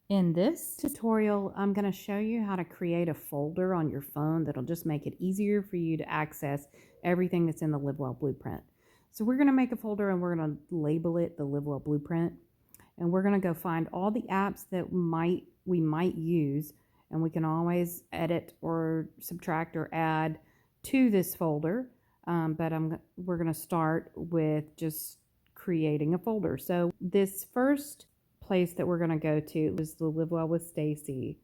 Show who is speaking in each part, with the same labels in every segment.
Speaker 1: In this tutorial, I'm going to show you how to create a folder on your phone that'll just make it easier for you to access everything that's in the Live Well Blueprint. So we're going to make a folder and we're going to label it the Live Well Blueprint. And we're going to go find all the apps that we might use, and we can always edit or subtract or add to this folder. We're going to start with just creating a folder. So this first place that we're going to go to is the Live Well with Stacy.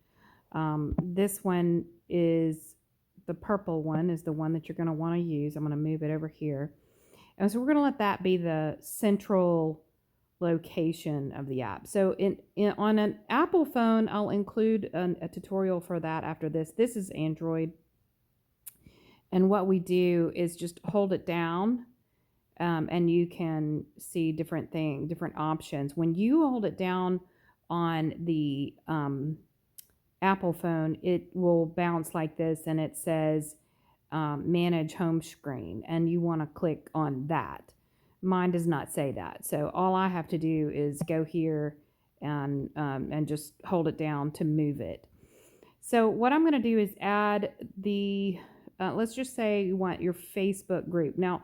Speaker 1: This one is the purple one, is the one that you're going to want to use. I'm going to move it over here. And so we're going to let that be the central location of the app. So on an Apple phone, I'll include a tutorial for that after this. This is Android. And what we do is just hold it down. And you can see different options. When you hold it down on the Apple phone, it will bounce like this, and it says manage home screen, and you want to click on that. Mine does not say that, so all I have to do is go here and just hold it down to move it. So what I'm going to do is add the let's just say you want your Facebook group. Now,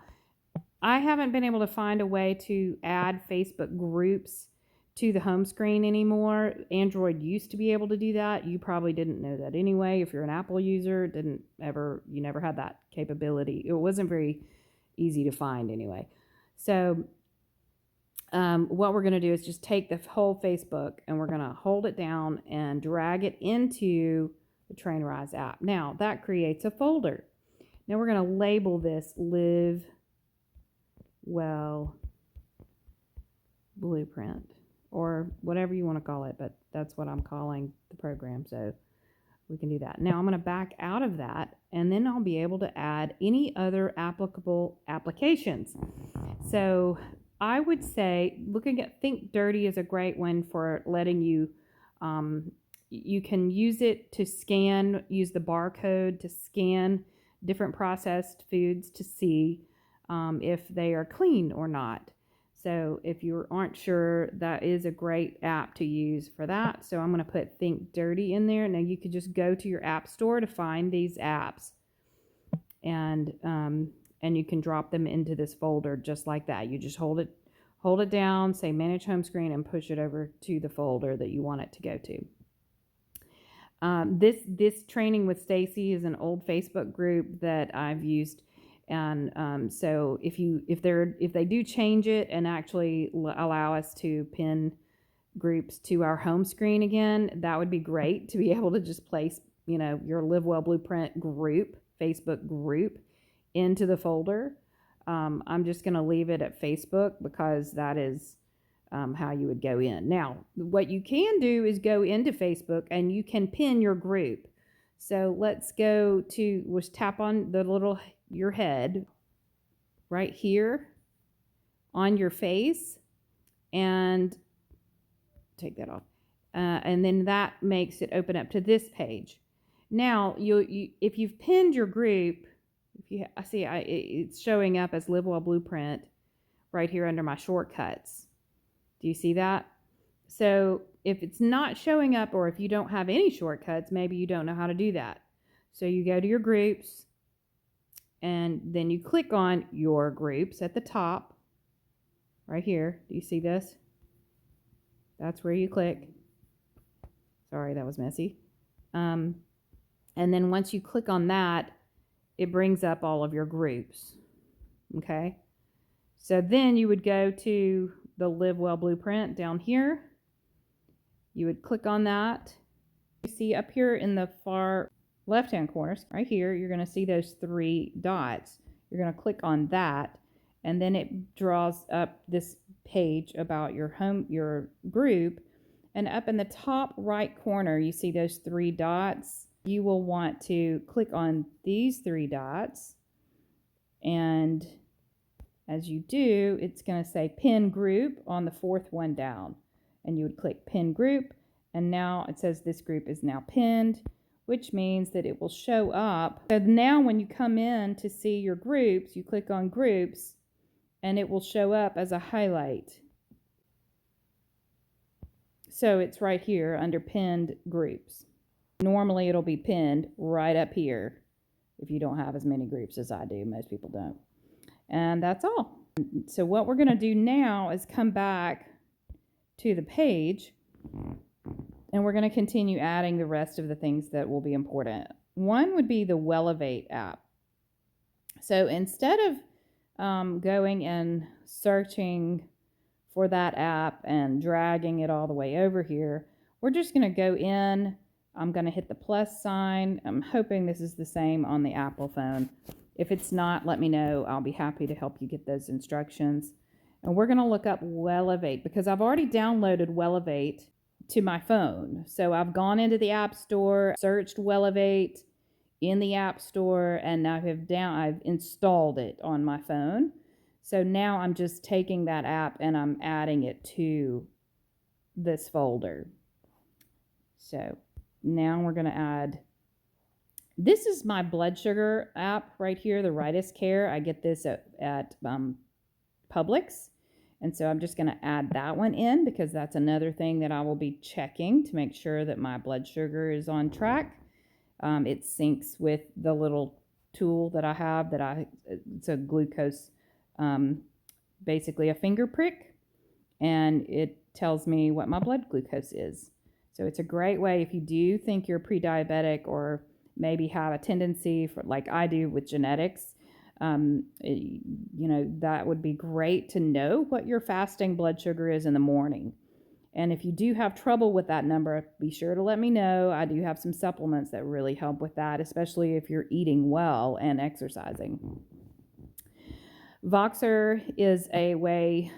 Speaker 1: I haven't been able to find a way to add Facebook groups to the home screen anymore. Android used to be able to do that. You probably didn't know that anyway. If you're an Apple user, you never had that capability. It wasn't very easy to find anyway. So what we're going to do is just take the whole Facebook and we're going to hold it down and drag it into the Trainerize app. Now that creates a folder. Now we're going to label this Live Well Blueprint, or whatever you want to call it, but that's what I'm calling the program, so we can do that. Now I'm going to back out of that, and then I'll be able to add any other applicable applications. So I would say looking at Think Dirty is a great one for letting you you can use it to scan, use the barcode to scan different processed foods to see if they are clean or not. So if you aren't sure, that is a great app to use for that. So I'm going to put Think Dirty in there. Now you could just go to your app store to find these apps, and you can drop them into this folder just like that. You just hold it down, say Manage Home Screen, and push it over to the folder that you want it to go to. This training with Stacy is an old Facebook group that I've used. And so if they do change it and actually allow us to pin groups to our home screen again, that would be great to be able to just place, your Live Well Blueprint group, Facebook group, into the folder. I'm just going to leave it at Facebook because that is how you would go in. Now, what you can do is go into Facebook and you can pin your group. So let's tap on your head right here on your face and take that off. And then that makes it open up to this page. Now, if you've pinned your group, it's showing up as Live Well Blueprint right here under my shortcuts. Do you see that? So if it's not showing up, or if you don't have any shortcuts, maybe you don't know how to do that. So you go to your groups, and then you click on your groups at the top right here. Do you see this? That's where you click. Sorry, that was messy. And then once you click on that, it brings up all of your groups. Okay? So then you would go to the Live Well Blueprint down here. You would click on that. You see up here in the far left-hand corners, right here, you're going to see those 3 dots. You're going to click on that, and then it draws up this page about your group. And up in the top right corner, you see those 3 dots. You will want to click on these 3 dots, and as you do, it's going to say Pin Group on the 4th one down. And you would click Pin Group, and now it says this group is now pinned, which means that it will show up. So now when you come in to see your groups, you click on Groups, and it will show up as a highlight. So it's right here under pinned groups. Normally it'll be pinned right up here if you don't have as many groups as I do. Most people don't. And that's all. So what we're going to do now is come back to the page, and we're going to continue adding the rest of the things that will be important. One would be the Wellevate app. So instead of going and searching for that app and dragging it all the way over here, we're just going to go in. I'm going to hit the plus sign. I'm hoping this is the same on the Apple phone. If it's not, let me know. I'll be happy to help you get those instructions. And we're going to look up Wellevate because I've already downloaded Wellevate to my phone. So I've gone into the App Store, searched Wellevate in the App Store, and I've installed it on my phone. So now I'm just taking that app and I'm adding it to this folder. So now we're going to add, this is my blood sugar app right here, the Ritus Care. I get this at Publix. And so I'm just going to add that one in because that's another thing that I will be checking to make sure that my blood sugar is on track. It syncs with the little tool that I have it's a glucose, basically a finger prick, and it tells me what my blood glucose is. So it's a great way if you do think you're pre-diabetic or maybe have a tendency for, like I do with genetics, that would be great to know what your fasting blood sugar is in the morning. And if you do have trouble with that number, be sure to let me know. I do have some supplements that really help with that, especially if you're eating well and exercising. Voxer is a way,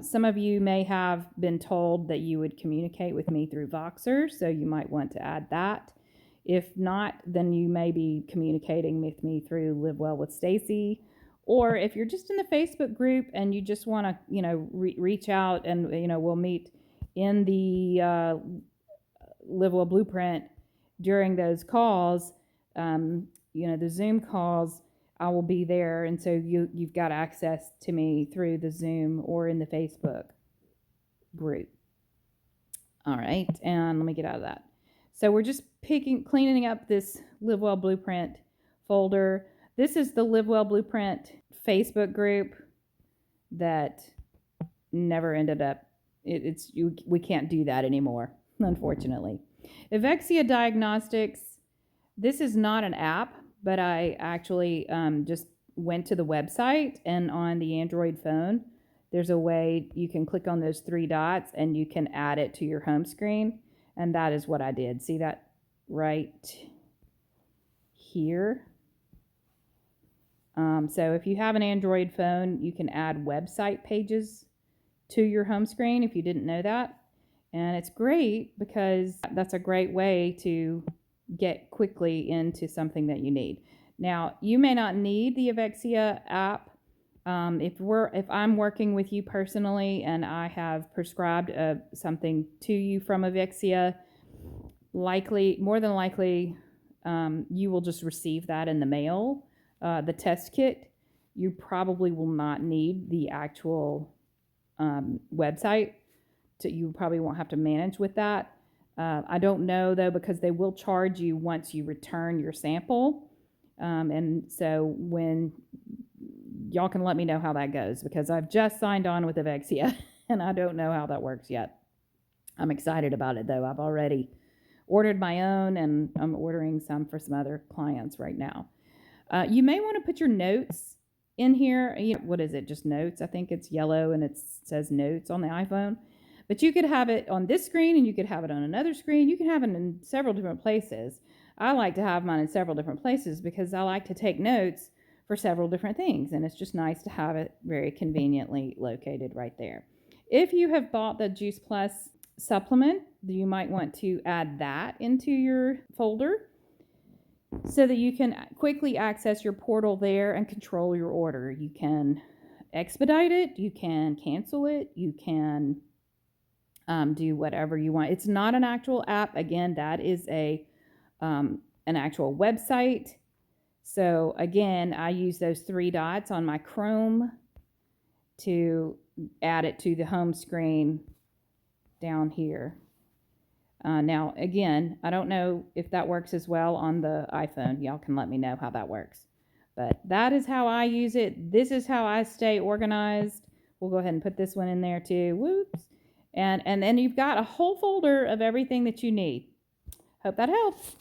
Speaker 1: some of you may have been told that you would communicate with me through Voxer, so you might want to add that. If not, then you may be communicating with me through Live Well with Stacy. Or if you're just in the Facebook group and you just want to, reach out and, we'll meet in the Live Well Blueprint during those calls, the Zoom calls, I will be there. And so you've got access to me through the Zoom or in the Facebook group. All right, and let me get out of that. So we're just cleaning up this Live Well Blueprint folder. This is the Live Well Blueprint Facebook group that never ended up. We can't do that anymore, unfortunately. Evexia Diagnostics. This is not an app, but I actually just went to the website, and on the Android phone, there's a way you can click on those three dots and you can add it to your home screen. And that is what I did. See that right here? So if you have an Android phone, you can add website pages to your home screen if you didn't know that. And it's great because that's a great way to get quickly into something that you need. Now, you may not need the Evexia app. If I'm working with you personally and I have prescribed something to you from Evexia, more than likely, you will just receive that in the mail, the test kit. You probably will not need the actual website. You probably won't have to manage with that. I don't know though, because they will charge you once you return your sample. And so when y'all can let me know how that goes, because I've just signed on with Evexia and I don't know how that works yet. I'm excited about it though. I've already ordered my own and I'm ordering some for some other clients right now. You may want to put your notes in here. What is it? Just notes. I think it's yellow and it says notes on the iPhone. But you could have it on this screen and you could have it on another screen. You can have it in several different places. I like to have mine in several different places because I like to take notes for several different things. And it's just nice to have it very conveniently located right there. If you have bought the Juice Plus supplement, you might want to add that into your folder so that you can quickly access your portal there and control your order. You can expedite it. You can cancel it. You can do whatever you want. It's not an actual app. Again, that is an actual website. So again, I use those three dots on my Chrome to add it to the home screen down here. Now, again, I don't know if that works as well on the iPhone. Y'all can let me know how that works. But that is how I use it. This is how I stay organized. We'll go ahead and put this one in there too. Whoops. And then you've got a whole folder of everything that you need. Hope that helps.